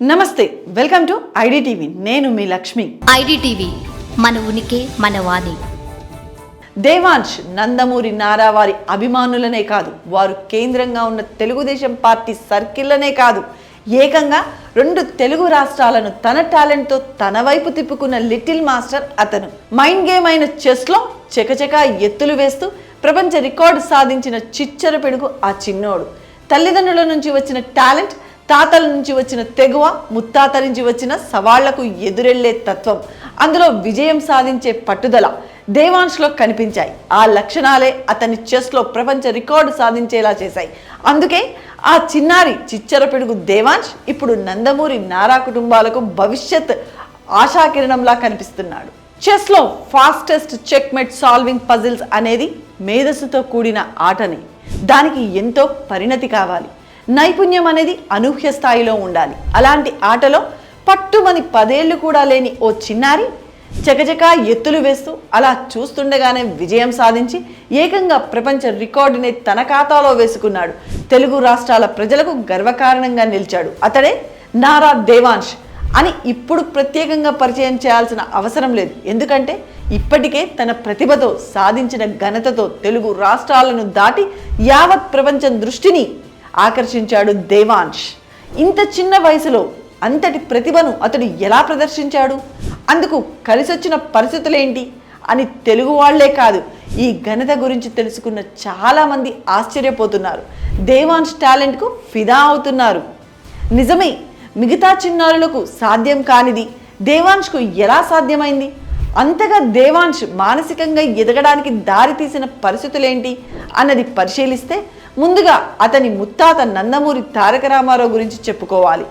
నమస్తే welcome to IDTV నేను మీ Lakshmi. IDTV మన ఉనికి మన వాణి. దేవాంశ్ నందమూరి నారా వారి అభిమానులనే కాదు, వారు కేంద్రంగా ఉన్న తెలుగుదేశం పార్టీ సర్కిల్లనే కాదు, ఏకంగా 2 తెలుగు రాష్ట్రాలను తన టాలెంట్తో తన వైపు తిప్పుకున్న లిటిల్ మాస్టర్ అతను. మైండ్ గేమ్ అయిన చెస్లో చకచకా ఎత్తులు వేస్తూ ప్రపంచ రికార్డు సాధించిన చిచ్చర పిడుగు ఆ చిన్నోడు. తల్లిదండ్రుల నుంచి వచ్చిన టాలెంట్, తాతల నుంచి వచ్చిన తెగువ, ముత్తాతల నుంచి వచ్చిన సవాళ్లకు ఎదురెళ్లే తత్వం, అందులో విజయం సాధించే పట్టుదల దేవాంశ్లో కనిపించాయి. ఆ లక్షణాలే అతని చెస్లో ప్రపంచ రికార్డు సాధించేలా చేశాయి. అందుకే ఆ చిన్నారి చిచ్చర పిడుగు దేవాంశ్ ఇప్పుడు నందమూరి నారా కుటుంబాలకు భవిష్యత్ ఆశాకిరణంలా కనిపిస్తున్నాడు. చెస్లో ఫాస్టెస్ట్ చెక్మేట్ సాల్వింగ్ పజిల్స్ అనేది మేధస్సుతో కూడిన ఆటని. దానికి ఎంతో పరిణతి కావాలి, నైపుణ్యం అనేది అనూహ్య స్థాయిలో ఉండాలి. అలాంటి ఆటలో పట్టుమని 10 ఏళ్ళు కూడా లేని ఓ చిన్నారి చకచకా ఎత్తులు వేస్తూ అలా చూస్తుండగానే విజయం సాధించి ఏకంగా ప్రపంచ రికార్డుని తన ఖాతాలో వేసుకున్నాడు. తెలుగు రాష్ట్రాల ప్రజలకు గర్వకారణంగా నిలిచాడు. అతడే నారా దేవాంశ్ అని ఇప్పుడు ప్రత్యేకంగా పరిచయం చేయాల్సిన అవసరం లేదు. ఎందుకంటే ఇప్పటికే తన ప్రతిభతో సాధించిన ఘనతతో తెలుగు రాష్ట్రాలను దాటి యావత్ ప్రపంచం దృష్టిని ఆకర్షించాడు దేవాంశ్. ఇంత చిన్న వయసులో అంతటి ప్రతిభను అతడు ఎలా ప్రదర్శించాడు? అందుకు కలిసొచ్చిన పరిస్థితులేంటి అని తెలుగు వాళ్లే కాదు, ఈ ఘనత గురించి తెలుసుకున్న చాలామంది ఆశ్చర్యపోతున్నారు. దేవాంశ్ టాలెంట్కు ఫిదా అవుతున్నారు. నిజమే, మిగతా చిన్నారులకు సాధ్యం కానిది దేవాంశ్కు ఎలా సాధ్యమైంది? అంతగా దేవాంశ్ మానసికంగా ఎదగడానికి దారి తీసిన పరిస్థితులేంటి అన్నది పరిశీలిస్తే ముందుగా అతని ముత్తాత నందమూరి తారక రామారావు గురించి చెప్పుకోవాలి.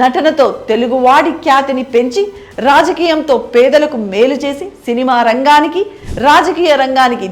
నటనతో తెలుగువాడి ఖ్యాతిని పెంచి రాజకీయంతో పేదలకు మేలు చేసి సినిమా రంగానికి రాజకీయ రంగానికి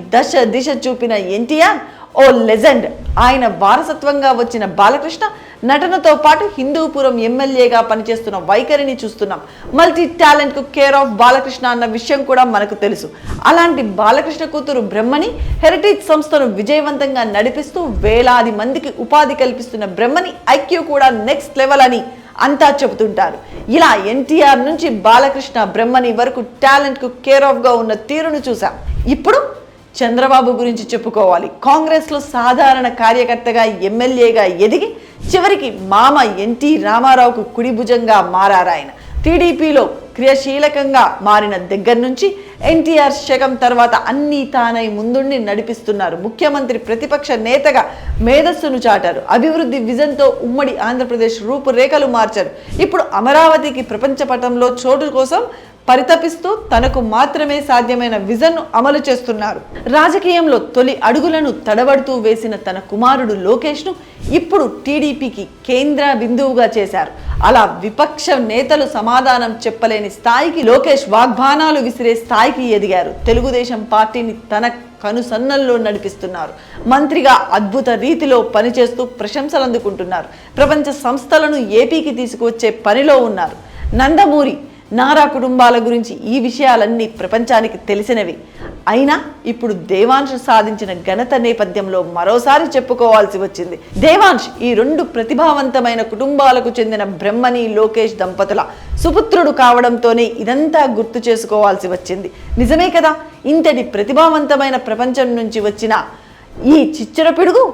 దిశ చూపిన ఎన్టీఆర్ ఓ లెజెండ్. ఆయన వారసత్వంగా వచ్చిన బాలకృష్ణ నటనతో పాటు హిందూపురం ఎమ్మెల్యేగా పనిచేస్తున్న వైఖరిని చూస్తున్నాం. మల్టీ టాలెంట్కు కేర్ ఆఫ్ బాలకృష్ణ అన్న విషయం కూడా మనకు తెలుసు. అలాంటి బాలకృష్ణ కూతురు బ్రహ్మణి హెరిటేజ్ సంస్థను విజయవంతంగా నడిపిస్తూ వేలాది మందికి ఉపాధి కల్పిస్తున్న బ్రహ్మణి ఐక్యూ కూడా నెక్స్ట్ లెవెల్ అని అంతా చెబుతుంటారు. ఇలా ఎన్టీఆర్ నుంచి బాలకృష్ణ బ్రహ్మణి వరకు టాలెంట్కు కేర్ ఆఫ్గా ఉన్న తీరును చూసాం. ఇప్పుడు చంద్రబాబు గురించి చెప్పుకోవాలి. కాంగ్రెస్లో సాధారణ కార్యకర్తగా ఎమ్మెల్యేగా ఎదిగి చివరికి మామ ఎన్టీ రామారావుకు కుడి భుజంగా మారారాయన. టీడీపీలో క్రియాశీలకంగా మారిన దగ్గర నుంచి ఎన్టీఆర్ శకం తర్వాత అన్నీ తానై ముందుండి నడిపిస్తున్నారు. ముఖ్యమంత్రి ప్రతిపక్ష నేతగా మేధస్సును చాటారు. అభివృద్ధి విజన్తో ఉమ్మడి ఆంధ్రప్రదేశ్ రూపురేఖలు మార్చారు. ఇప్పుడు అమరావతికి ప్రపంచ పటంలో చోటు కోసం పరితపిస్తూ తనకు మాత్రమే సాధ్యమైన విజన్ను అమలు చేస్తున్నారు. రాజకీయంలో తొలి అడుగులను తడబడుతూ వేసిన తన కుమారుడు లోకేష్ను ఇప్పుడు టీడీపీకి కేంద్ర బిందువుగా చేశారు. అలా విపక్ష నేతలు సమాధానం చెప్పలేని స్థాయికి లోకేష్ వాగ్బాణాలు విసిరే స్థాయికి ఎదిగారు. తెలుగుదేశం పార్టీని తన కనుసన్నల్లో నడిపిస్తున్నారు. మంత్రిగా అద్భుత రీతిలో పనిచేస్తూ ప్రశంసలు అందుకుంటున్నారు. ప్రపంచ సంస్థలను ఏపీకి తీసుకువచ్చే పనిలో ఉన్నారు. నందమూరి నారా కుటుంబాల గురించి ఈ విషయాలన్నీ ప్రపంచానికి తెలిసినవి. అయినా ఇప్పుడు దేవాంశ్ సాధించిన ఘనత నేపథ్యంలో మరోసారి చెప్పుకోవాల్సి వచ్చింది. దేవాంశ్ ఈ 2 ప్రతిభావంతమైన కుటుంబాలకు చెందిన బ్రహ్మణి లోకేష్ దంపతుల సుపుత్రుడు కావడంతోనే ఇదంతా గుర్తు చేసుకోవాల్సి వచ్చింది. నిజమే కదా, ఇంతటి ప్రతిభావంతమైన ప్రపంచం నుంచి వచ్చిన ఈ చిచ్చర పిడుగు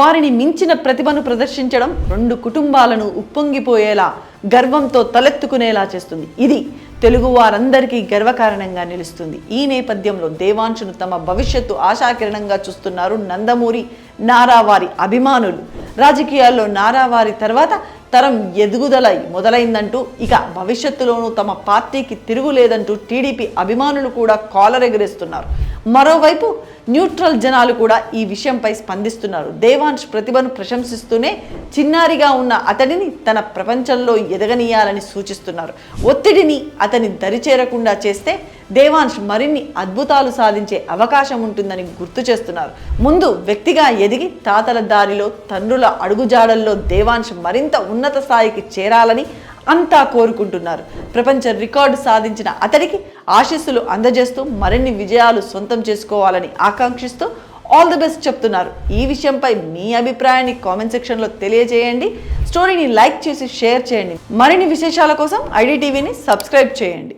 వారిని మించిన ప్రతిభను ప్రదర్శించడం 2 కుటుంబాలను ఉప్పొంగిపోయేలా గర్వంతో తలెత్తుకునేలా చేస్తుంది. ఇది తెలుగు వారందరికీ గర్వకారణంగా నిలుస్తుంది. ఈ నేపథ్యంలో దేవాంశును తమ భవిష్యత్తు ఆశాకిరణంగా చూస్తున్నారు నందమూరి నారా వారి అభిమానులు. రాజకీయాల్లో నారా వారి తర్వాత తరం ఎదుగుదల మొదలైందంటూ ఇక భవిష్యత్తులోనూ తమ పార్టీకి తిరుగులేదంటూ టీడీపీ అభిమానులు కూడా కాలర్ ఎగరేస్తున్నారు. మరోవైపు న్యూట్రల్ జనాలు కూడా ఈ విషయంపై స్పందిస్తున్నారు. దేవాంశ్ ప్రతిభను ప్రశంసిస్తూనే చిన్నారిగా ఉన్న అతడిని తన ప్రపంచంలో ఎదగనీయాలని సూచిస్తున్నారు. ఒత్తిడిని అతని దరిచేరకుండా చేస్తే దేవాంశ్ మరిన్ని అద్భుతాలు సాధించే అవకాశం ఉంటుందని గుర్తు చేస్తున్నారు. ముందు వ్యక్తిగా ఎదిగి తాతల దారిలో తండ్రుల అడుగుజాడల్లో దేవాంశ్ మరింత ఉన్నత స్థాయికి చేరాలని అంతా కోరుకుంటున్నారు. ప్రపంచ రికార్డు సాధించిన అతడికి ఆశీస్సులు అందజేస్తూ మరిన్ని విజయాలు సొంతం చేసుకోవాలని ఆకాంక్షిస్తూ ఆల్ ది బెస్ట్ చెప్తున్నారు. ఈ విషయంపై మీ అభిప్రాయాన్ని కామెంట్ సెక్షన్లో తెలియజేయండి. స్టోరీని లైక్ చేసి షేర్ చేయండి. మరిన్ని విశేషాల కోసం IDTVని సబ్స్క్రైబ్ చేయండి.